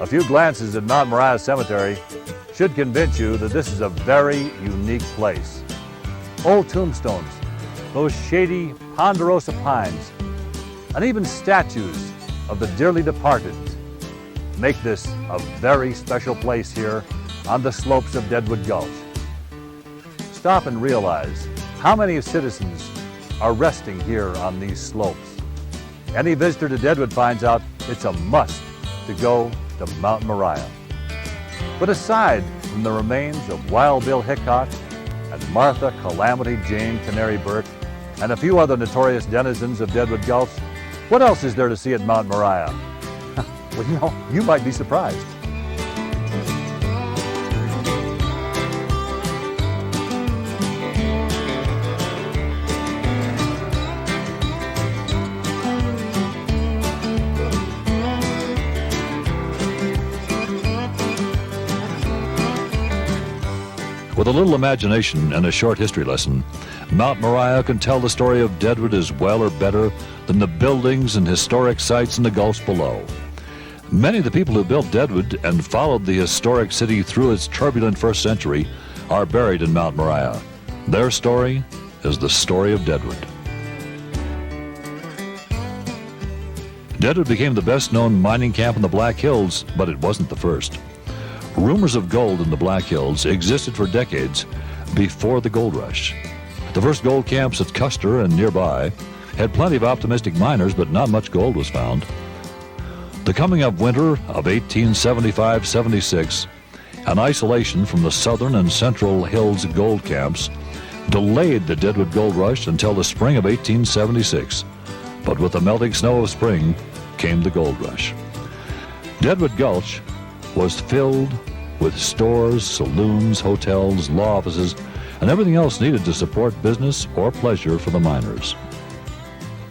A few glances at Mount Moriah Cemetery should convince you that this is a very unique place. Old tombstones, those shady ponderosa pines, and even statues of the dearly departed make this a very special place here on the slopes of Deadwood Gulch. Stop and realize how many citizens are resting here on these slopes. Any visitor to Deadwood finds out it's a must to go to Mt Moriah. But aside from the remains of Wild Bill Hickok and Martha Calamity Jane Canary Burke and a few other notorious denizens of Deadwood Gulch, what else is there to see at Mt Moriah? Well, you might be surprised. With a little imagination and a short history lesson, Mt Moriah can tell the story of Deadwood as well or better than the buildings and historic sites in the gulch below. Many of the people who built Deadwood and followed the historic city through its turbulent first century are buried in Mt Moriah. Their story is the story of Deadwood. Deadwood became the best-known mining camp in the Black Hills, but it wasn't the first. Rumors of gold in the Black Hills existed for decades before the gold rush. The first gold camps at Custer and nearby had plenty of optimistic miners, but not much gold was found. The coming of winter of 1875-76 and isolation from the southern and central hills gold camps delayed the Deadwood gold rush until the spring of 1876. But with the melting snow of spring came the gold rush. Deadwood Gulch was filled with stores, saloons, hotels, law offices, and everything else needed to support business or pleasure for the miners.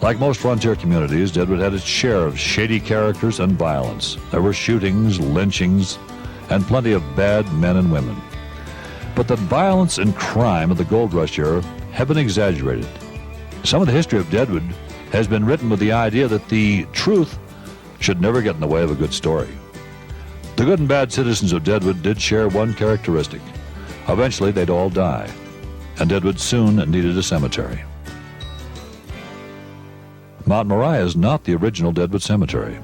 Like most frontier communities, Deadwood had its share of shady characters and violence. There were shootings, lynchings, and plenty of bad men and women. But the violence and crime of the gold rush era have been exaggerated. Some of the history of Deadwood has been written with the idea that the truth should never get in the way of a good story. The good and bad citizens of Deadwood did share one characteristic. Eventually, they'd all die, and Deadwood soon needed a cemetery. Mt Moriah is not the original Deadwood Cemetery.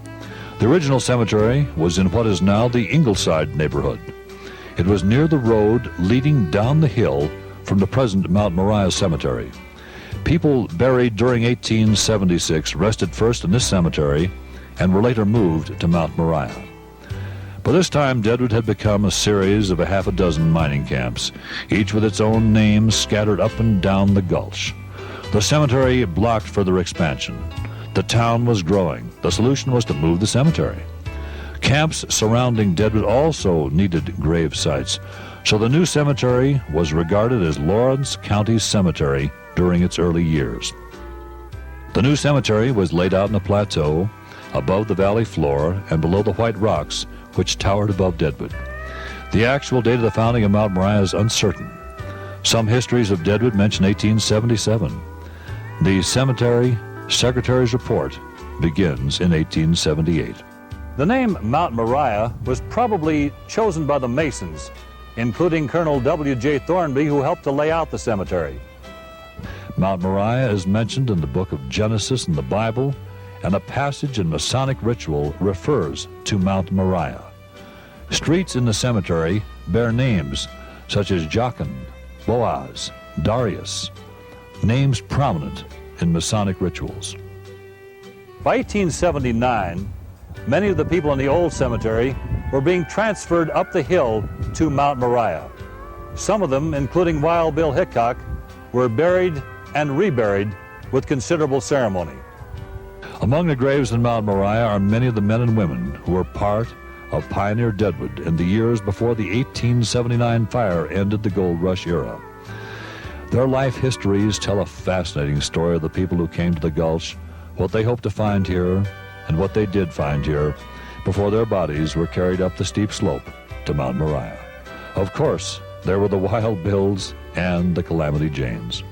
The original cemetery was in what is now the Ingleside neighborhood. It was near the road leading down the hill from the present Mt Moriah Cemetery. People buried during 1876 rested first in this cemetery and were later moved to Mt Moriah. By this time, Deadwood had become a series of a half a dozen mining camps, each with its own name scattered up and down the gulch. The cemetery blocked further expansion. The town was growing. The solution was to move the cemetery. Camps surrounding Deadwood also needed grave sites, so the new cemetery was regarded as Lawrence County Cemetery during its early years. The new cemetery was laid out in a plateau above the valley floor and below the white rocks which towered above Deadwood. The actual date of the founding of Mt Moriah is uncertain. Some histories of Deadwood mention 1877. The cemetery secretary's report begins in 1878. The name Mt Moriah was probably chosen by the Masons, including Colonel W.J. Thornby, who helped to lay out the cemetery. Mt Moriah is mentioned in the book of Genesis in the Bible, and a passage in Masonic ritual refers to Mt Moriah. Streets in the cemetery bear names such as Jachin, Boaz, Darius, names prominent in Masonic rituals. By 1879, many of the people in the old cemetery were being transferred up the hill to Mt Moriah. Some of them, including Wild Bill Hickok, were buried and reburied with considerable ceremony. Among the graves in Mt Moriah are many of the men and women who were part of pioneer Deadwood in the years before the 1879 fire ended the gold rush era. Their life histories tell a fascinating story of the people who came to the Gulch, what they hoped to find here, and what they did find here before their bodies were carried up the steep slope to Mt Moriah. Of course, there were the Wild Bills and the Calamity Janes.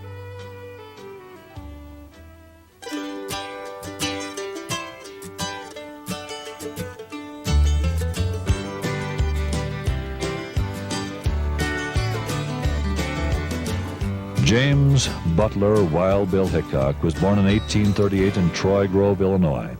James Butler Wild Bill Hickok was born in 1838 in Troy Grove, Illinois.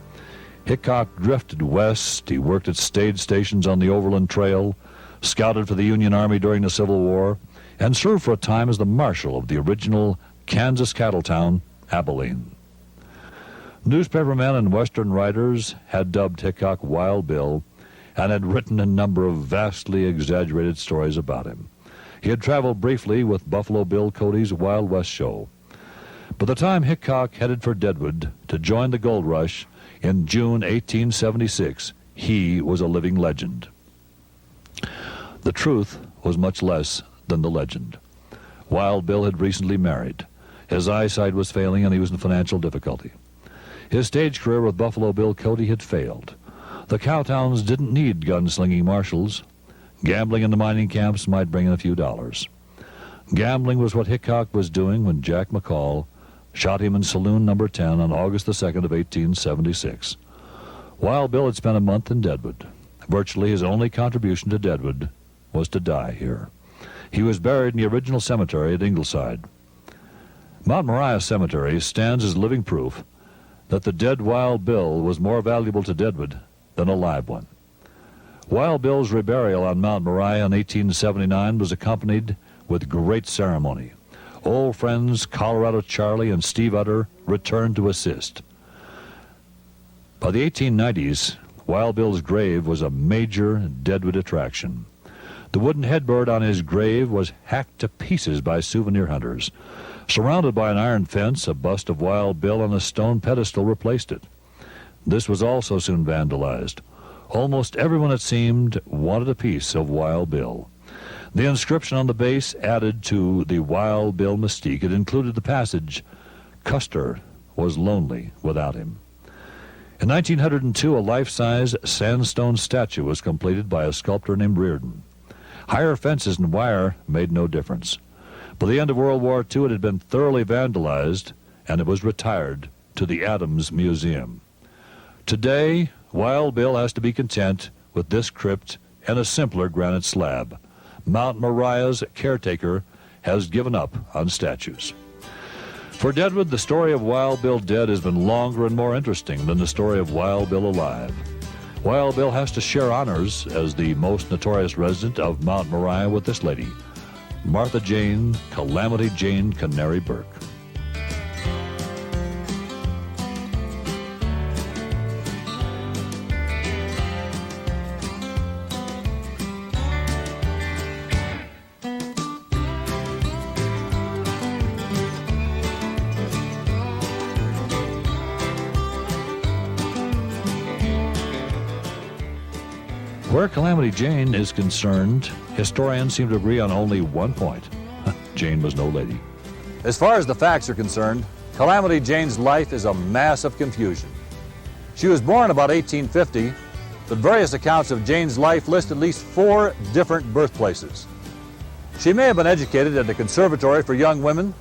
Hickok drifted west. He worked at stage stations on the Overland Trail, scouted for the Union Army during the Civil War, and served for a time as the marshal of the original Kansas cattle town, Abilene. Newspapermen and Western writers had dubbed Hickok Wild Bill and had written a number of vastly exaggerated stories about him. He had traveled briefly with Buffalo Bill Cody's Wild West show. By the time Hickok headed for Deadwood to join the gold rush in June 1876, he was a living legend. The truth was much less than the legend. Wild Bill had recently married. His eyesight was failing and he was in financial difficulty. His stage career with Buffalo Bill Cody had failed. The cowtowns didn't need gunslinging marshals. Gambling in the mining camps might bring in a few dollars. Gambling was what Hickok was doing when Jack McCall shot him in Saloon Number 10 on August the 2nd of 1876. Wild Bill had spent a month in Deadwood. Virtually his only contribution to Deadwood was to die here. He was buried in the original cemetery at Ingleside. Mt Moriah Cemetery stands as living proof that the dead Wild Bill was more valuable to Deadwood than a live one. Wild Bill's reburial on Mt Moriah in 1879 was accompanied with great ceremony. Old friends Colorado Charlie and Steve Utter returned to assist. By the 1890s, Wild Bill's grave was a major Deadwood attraction. The wooden headboard on his grave was hacked to pieces by souvenir hunters. Surrounded by an iron fence, a bust of Wild Bill on a stone pedestal replaced it. This was also soon vandalized. Almost everyone, it seemed, wanted a piece of Wild Bill. The inscription on the base added to the Wild Bill mystique. It included the passage, "Custer was lonely without him." In 1902, a life-size sandstone statue was completed by a sculptor named Reardon. Higher fences and wire made no difference. By the end of World War II, it had been thoroughly vandalized, and it was retired to the Adams Museum. Today, Wild Bill has to be content with this crypt and a simpler granite slab. Mt Moriah's caretaker has given up on statues. For Deadwood, the story of Wild Bill dead has been longer and more interesting than the story of Wild Bill alive. Wild Bill has to share honors as the most notorious resident of Mt Moriah with this lady, Martha Jane, Calamity Jane Canary Burke. Where Calamity Jane is concerned, historians seem to agree on only one point. Jane was no lady. As far as the facts are concerned, Calamity Jane's life is a mass of confusion. She was born about 1850, but various accounts of Jane's life list at least 4 different birthplaces. She may have been educated at a conservatory for young women,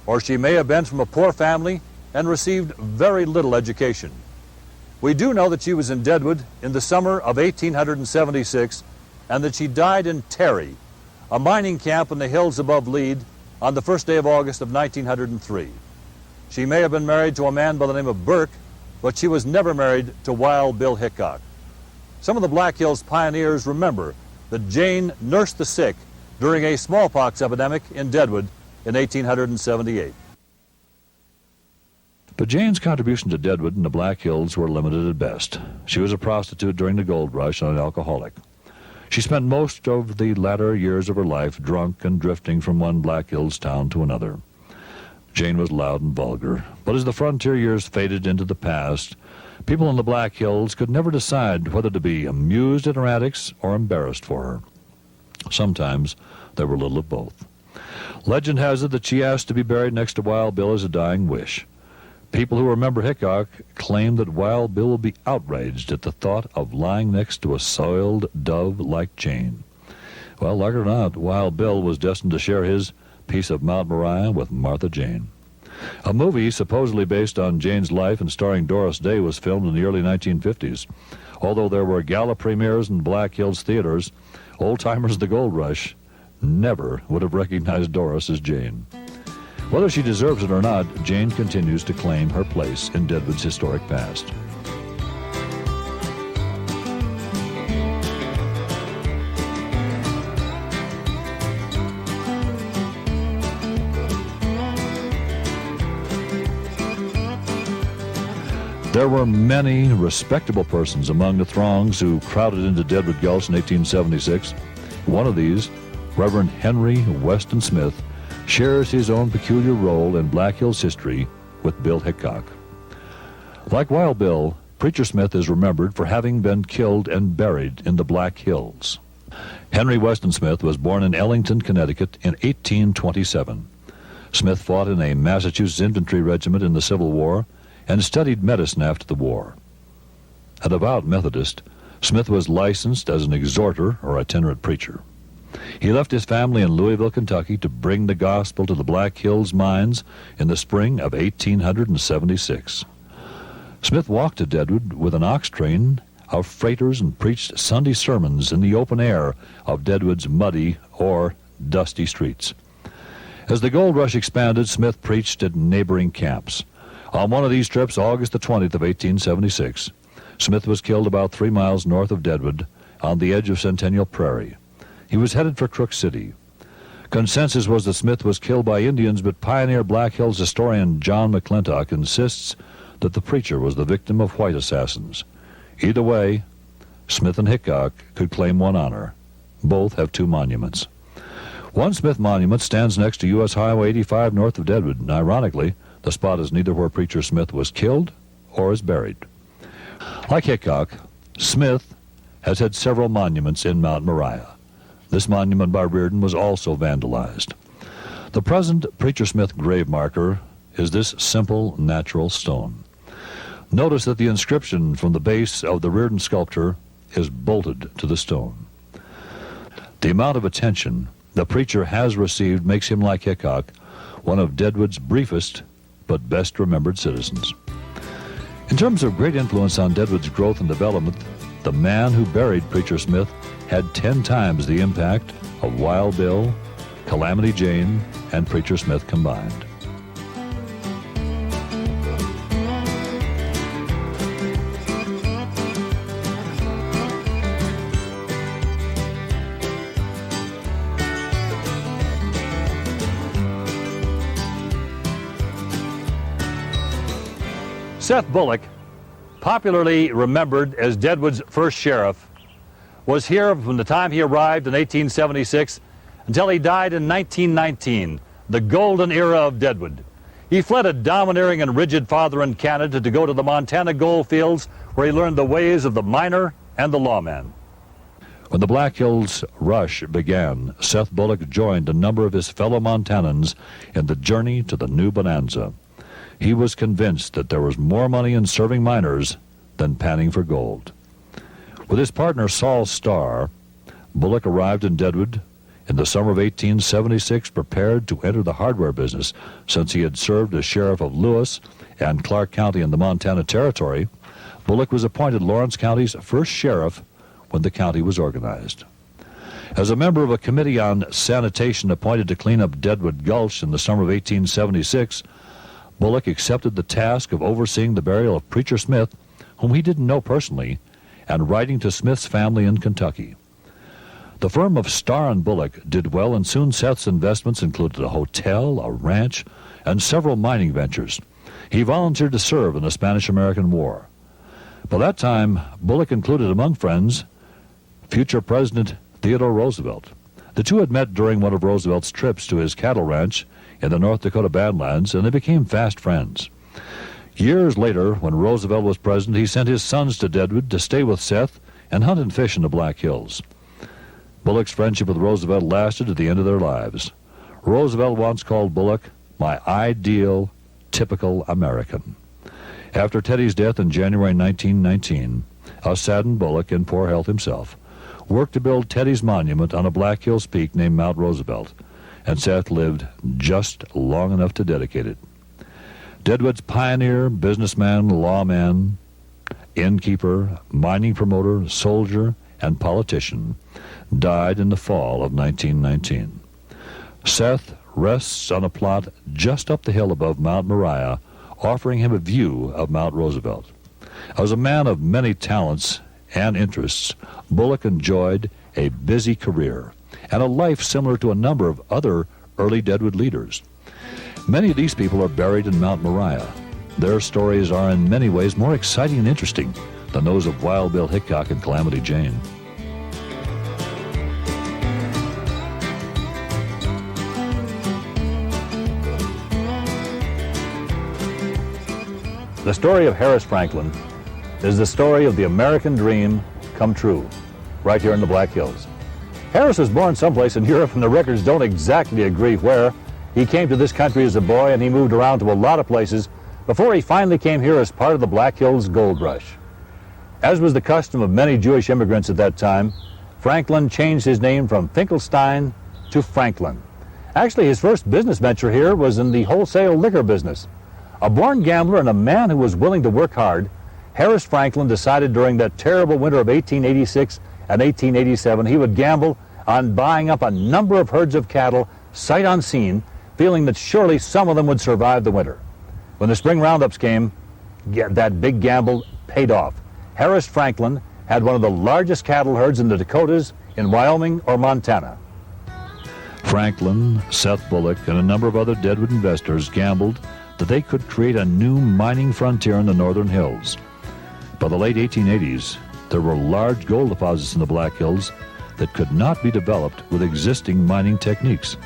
or she may have been from a poor family and received very little education. We do know that she was in Deadwood in the summer of 1876 and that she died in Terry, a mining camp in the hills above Lead, on the first day of August of 1903. She may have been married to a man by the name of Burke, but she was never married to Wild Bill Hickok. Some of the Black Hills pioneers remember that Jane nursed the sick during a smallpox epidemic in Deadwood in 1878. But Jane's contribution to Deadwood and the Black Hills were limited at best. She was a prostitute during the gold rush and an alcoholic. She spent most of the latter years of her life drunk and drifting from one Black Hills town to another. Jane was loud and vulgar, but as the frontier years faded into the past, people in the Black Hills could never decide whether to be amused at her antics or embarrassed for her. Sometimes there were a little of both. Legend has it that she asked to be buried next to Wild Bill as a dying wish. People who remember Hickok claim that Wild Bill will be outraged at the thought of lying next to a soiled dove like Jane. Well, like it or not, Wild Bill was destined to share his piece of Mt Moriah with Martha Jane. A movie supposedly based on Jane's life and starring Doris Day was filmed in the early 1950s. Although there were gala premieres in Black Hills theaters, old-timers of the Gold Rush never would have recognized Doris as Jane. Whether she deserves it or not, Jane continues to claim her place in Deadwood's historic past. There were many respectable persons among the throngs who crowded into Deadwood Gulch in 1876. One of these, Reverend Henry Weston Smith, shares his own peculiar role in Black Hills history with Bill Hickok. Like Wild Bill, Preacher Smith is remembered for having been killed and buried in the Black Hills. Henry Weston Smith was born in Ellington, Connecticut in 1827. Smith fought in a Massachusetts infantry regiment in the Civil War and studied medicine after the war. A devout Methodist, Smith was licensed as an exhorter or itinerant preacher. He left his family in Louisville, Kentucky to bring the gospel to the Black Hills mines in the spring of 1876. Smith walked to Deadwood with an ox train of freighters and preached Sunday sermons in the open air of Deadwood's muddy or dusty streets. As the gold rush expanded, Smith preached at neighboring camps. On one of these trips, August the 20th of 1876, Smith was killed about 3 miles north of Deadwood on the edge of Centennial Prairie. He was headed for Crook City. Consensus was that Smith was killed by Indians, but pioneer Black Hills historian John McClintock insists that the preacher was the victim of white assassins. Either way, Smith and Hickok could claim one honor. Both have 2 monuments. One Smith monument stands next to U.S. Highway 85 north of Deadwood, and ironically, the spot is neither where Preacher Smith was killed or is buried. Like Hickok, Smith has had several monuments in Mt Moriah. This monument by Reardon was also vandalized. The present Preacher Smith grave marker is this simple natural stone. Notice that the inscription from the base of the Reardon sculpture is bolted to the stone. The amount of attention the preacher has received makes him, like Hickok, one of Deadwood's briefest but best remembered citizens. In terms of great influence on Deadwood's growth and development, the man who buried Preacher Smith had 10 times the impact of Wild Bill, Calamity Jane, and Preacher Smith combined. Seth Bullock, popularly remembered as Deadwood's first sheriff, was here from the time he arrived in 1876 until he died in 1919, the golden era of Deadwood. He fled a domineering and rigid father in Canada to go to the Montana gold fields, where he learned the ways of the miner and the lawman. When the Black Hills rush began, Seth Bullock joined a number of his fellow Montanans in the journey to the new bonanza. He was convinced that there was more money in serving miners than panning for gold. With his partner Saul Starr, Bullock arrived in Deadwood in the summer of 1876, prepared to enter the hardware business. Since he had served as sheriff of Lewis and Clark County in the Montana Territory, Bullock was appointed Lawrence County's first sheriff when the county was organized. As a member of a committee on sanitation appointed to clean up Deadwood Gulch in the summer of 1876, Bullock accepted the task of overseeing the burial of Preacher Smith, whom he didn't know personally, and writing to Smith's family in Kentucky. The firm of Starr and Bullock did well, and soon Seth's investments included a hotel, a ranch, and several mining ventures. He volunteered to serve in the Spanish-American War. By that time, Bullock included among friends future President Theodore Roosevelt. The two had met during one of Roosevelt's trips to his cattle ranch in the North Dakota Badlands, and they became fast friends. Years later, when Roosevelt was president, he sent his sons to Deadwood to stay with Seth and hunt and fish in the Black Hills. Bullock's friendship with Roosevelt lasted to the end of their lives. Roosevelt once called Bullock my ideal, typical American. After Teddy's death in January 1919, a saddened Bullock, in poor health himself, worked to build Teddy's monument on a Black Hills peak named Mount Roosevelt, and Seth lived just long enough to dedicate it. Deadwood's pioneer, businessman, lawman, innkeeper, mining promoter, soldier, and politician died in the fall of 1919. Seth rests on a plot just up the hill above Mt Moriah, offering him a view of Mount Roosevelt. As a man of many talents and interests, Bullock enjoyed a busy career and a life similar to a number of other early Deadwood leaders. Many of these people are buried in Mt Moriah. Their stories are in many ways more exciting and interesting than those of Wild Bill Hickok and Calamity Jane. The story of Harris Franklin is the story of the American dream come true, right here in the Black Hills. Harris was born someplace in Europe, and the records don't exactly agree where. He came to this country as a boy, and he moved around to a lot of places before he finally came here as part of the Black Hills Gold Rush. As was the custom of many Jewish immigrants at that time, Franklin changed his name from Finkelstein to Franklin. Actually, his first business venture here was in the wholesale liquor business. A born gambler and a man who was willing to work hard, Harris Franklin decided during that terrible winter of 1886 and 1887 he would gamble on buying up a number of herds of cattle sight unseen, feeling that surely some of them would survive the winter. When the spring roundups came, that big gamble paid off. Harris Franklin had one of the largest cattle herds in the Dakotas, in Wyoming or Montana. Franklin, Seth Bullock, and a number of other Deadwood investors gambled that they could create a new mining frontier in the northern hills. By the late 1880s, there were large gold deposits in the Black Hills that could not be developed with existing mining techniques.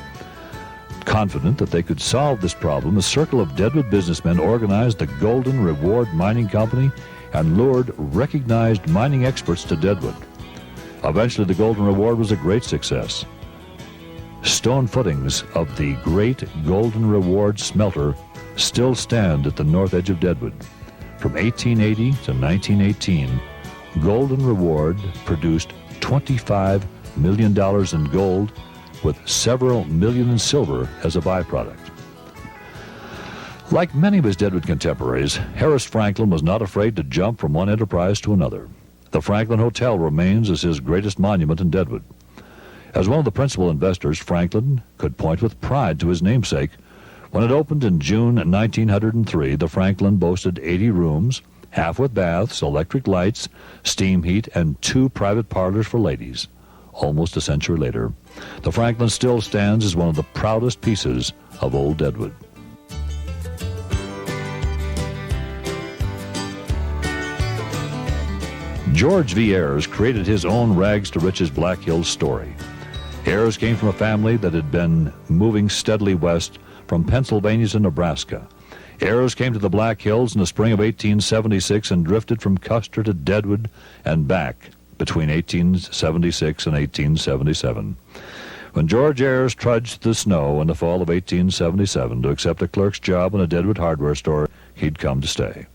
Confident that they could solve this problem, a circle of Deadwood businessmen organized the Golden Reward Mining Company and lured recognized mining experts to Deadwood. Eventually, the Golden Reward was a great success. Stone footings of the great Golden Reward smelter still stand at the north edge of Deadwood. From 1880 to 1918, Golden Reward produced $25 million in gold, with several million in silver as a byproduct. Like many of his Deadwood contemporaries, Harris Franklin was not afraid to jump from one enterprise to another. The Franklin Hotel remains as his greatest monument in Deadwood. As one of the principal investors, Franklin could point with pride to his namesake. When it opened in June 1903, the Franklin boasted 80 rooms, half with baths, electric lights, steam heat, and 2 private parlors for ladies. Almost a century later, the Franklin still stands as one of the proudest pieces of old Deadwood. George V. Ayres created his own rags to riches Black Hills story. Ayres came from a family that had been moving steadily west from Pennsylvania to Nebraska. Ayres came to the Black Hills in the spring of 1876 and drifted from Custer to Deadwood and back between 1876 and 1877. When George Ayres trudged the snow in the fall of 1877 to accept a clerk's job in a Deadwood hardware store, he'd come to stay.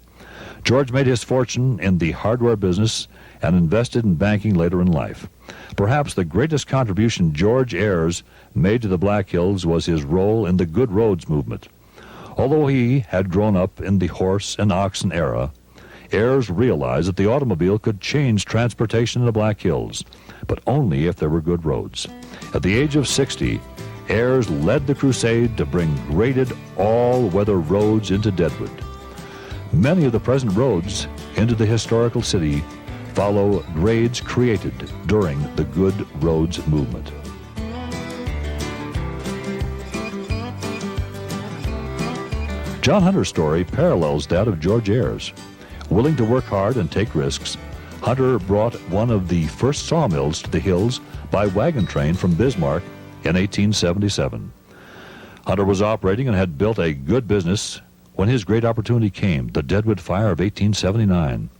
George made his fortune in the hardware business and invested in banking later in life. Perhaps the greatest contribution George Ayres made to the Black Hills was his role in the Good Roads movement. Although he had grown up in the horse and oxen era, Ayres realized that the automobile could change transportation in the Black Hills, but only if there were good roads. At the age of 60, Ayres led the crusade to bring graded all-weather roads into Deadwood. Many of the present roads into the historical city follow grades created during the Good Roads movement. John Hunter's story parallels that of George Ayres. Willing to work hard and take risks, Hunter brought one of the first sawmills to the hills by wagon train from Bismarck in 1877. Hunter was operating and had built a good business when his great opportunity came, the Deadwood Fire of 1879.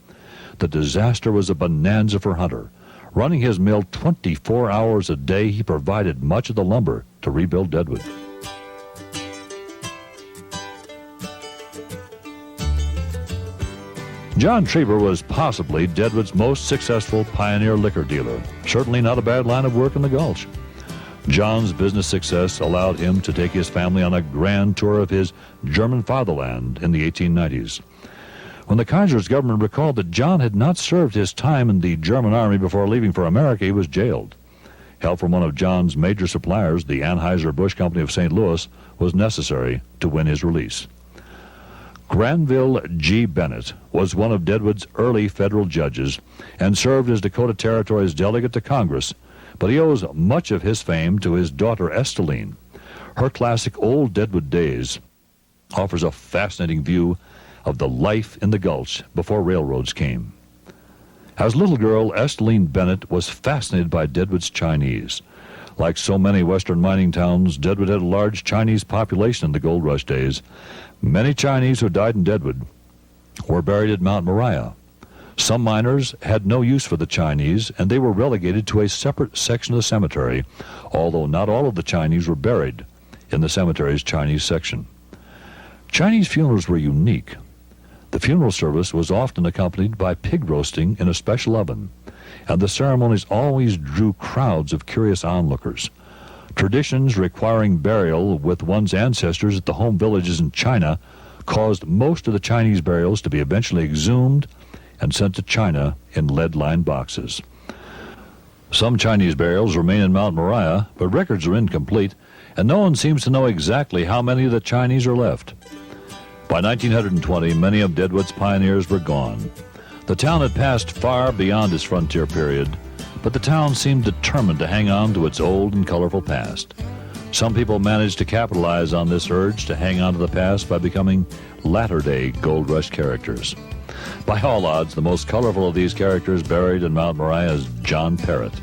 The disaster was a bonanza for Hunter. Running his mill 24 hours a day, he provided much of the lumber to rebuild Deadwood. John Treber was possibly Deadwood's most successful pioneer liquor dealer. Certainly not a bad line of work in the Gulch. John's business success allowed him to take his family on a grand tour of his German fatherland in the 1890s. When the Kaiser's government recalled that John had not served his time in the German army before leaving for America, he was jailed. Help from one of John's major suppliers, the Anheuser-Busch Company of St. Louis, was necessary to win his release. Granville G. Bennett was one of Deadwood's early federal judges and served as Dakota Territory's delegate to Congress, but he owes much of his fame to his daughter Esteline. Her classic Old Deadwood Days offers a fascinating view of the life in the Gulch before railroads came. As a little girl, Esteline Bennett was fascinated by Deadwood's Chinese. Like so many western mining towns, Deadwood had a large Chinese population in the gold rush days. Many Chinese who died in Deadwood were buried at Mt Moriah. Some miners had no use for the Chinese, and they were relegated to a separate section of the cemetery, although not all of the Chinese were buried in the cemetery's Chinese section. Chinese funerals were unique. The funeral service was often accompanied by pig roasting in a special oven, and the ceremonies always drew crowds of curious onlookers. Traditions requiring burial with one's ancestors at the home villages in China caused most of the Chinese burials to be eventually exhumed and sent to China in lead-lined boxes. Some Chinese burials remain in Mt Moriah, but records are incomplete, and no one seems to know exactly how many of the Chinese are left. By 1920, many of Deadwood's pioneers were gone. The town had passed far beyond its frontier period, but the town seemed determined to hang on to its old and colorful past. Some people managed to capitalize on this urge to hang on to the past by becoming latter-day Gold Rush characters. By all odds, the most colorful of these characters buried in Mt Moriah is John Perrett.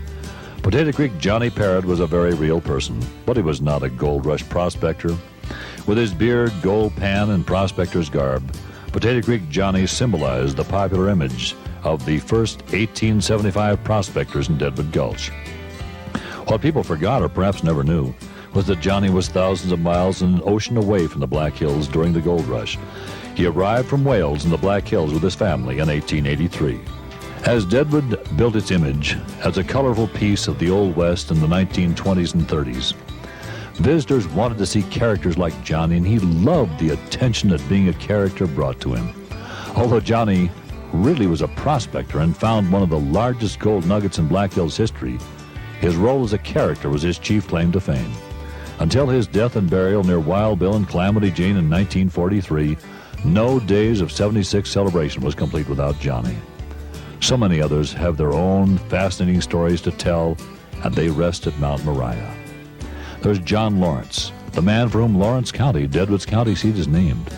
Potato Creek Johnny Perrett was a very real person, but he was not a Gold Rush prospector. With his beard, gold pan, and prospector's garb, Potato Creek Johnny symbolized the popular image of the first 1875 prospectors in Deadwood Gulch. What people forgot or perhaps never knew was that Johnny was thousands of miles and an ocean away from the Black Hills during the gold rush. He arrived from Wales in the Black Hills with his family in 1883. As Deadwood built its image as a colorful piece of the Old West in the 1920s and 30s, visitors wanted to see characters like Johnny, and he loved the attention that being a character brought to him. Although Johnny really was a prospector and found one of the largest gold nuggets in Black Hills history, his role as a character was his chief claim to fame. Until his death and burial near Wild Bill and Calamity Jane in 1943, no Days of 76 celebration was complete without Johnny. So many others have their own fascinating stories to tell, and they rest at Mt Moriah. There's John Lawrence, the man for whom Lawrence County, Deadwood's county seat, is named.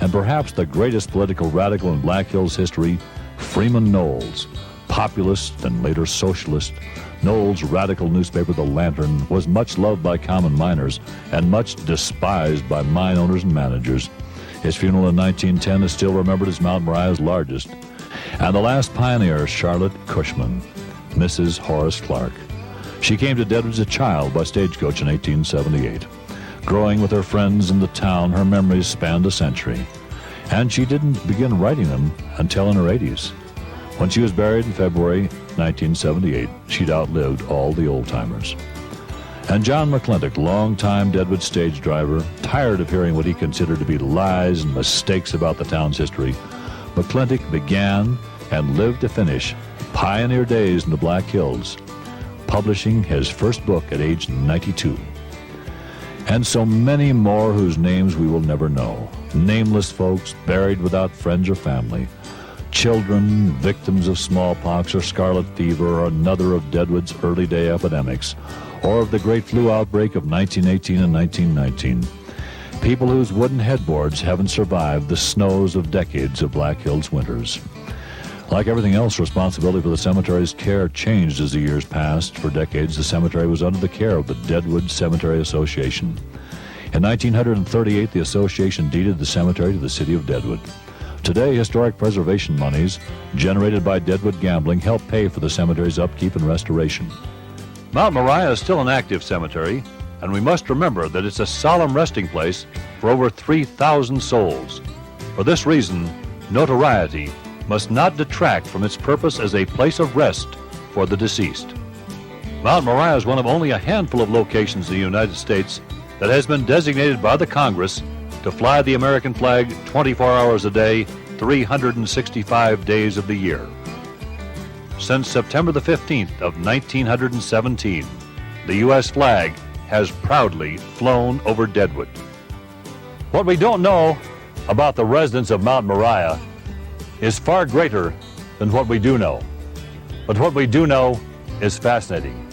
And perhaps the greatest political radical in Black Hills history, Freeman Knowles, populist and later socialist. Knowles' radical newspaper, The Lantern, was much loved by common miners and much despised by mine owners and managers. His funeral in 1910 is still remembered as Mt Moriah's largest. And the last pioneer, Charlotte Cushman, Mrs. Horace Clark. She came to Deadwood as a child by stagecoach in 1878. Growing with her friends in the town, her memories spanned a century. And she didn't begin writing them until in her 80s. When she was buried in February 1978, she'd outlived all the old-timers. And John McClintock, longtime Deadwood stage driver, tired of hearing what he considered to be lies and mistakes about the town's history, McClintock began and lived to finish pioneer days in the Black Hills, publishing his first book at age 92. And so many more whose names we will never know. Nameless folks buried without friends or family. Children, victims of smallpox or scarlet fever or another of Deadwood's early day epidemics, or of the great flu outbreak of 1918 and 1919. People whose wooden headboards haven't survived the snows of decades of Black Hills winters. Like everything else, responsibility for the cemetery's care changed as the years passed. For decades, the cemetery was under the care of the Deadwood Cemetery Association. In 1938, the association deeded the cemetery to the city of Deadwood. Today, historic preservation monies generated by Deadwood gambling help pay for the cemetery's upkeep and restoration. Mt Moriah is still an active cemetery, and we must remember that it's a solemn resting place for over 3,000 souls. For this reason, notoriety must not detract from its purpose as a place of rest for the deceased. Mt Moriah is one of only a handful of locations in the United States that has been designated by the Congress to fly the American flag 24 hours a day, 365 days of the year. Since September the 15th of 1917, the U.S. flag has proudly flown over Deadwood. What we don't know about the residents of Mt Moriah is far greater than what we do know. But what we do know is fascinating.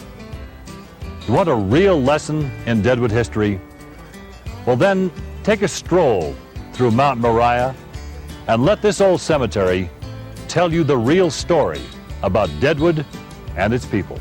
You want a real lesson in Deadwood history? Well then, take a stroll through Mt Moriah and let this old cemetery tell you the real story about Deadwood and its people.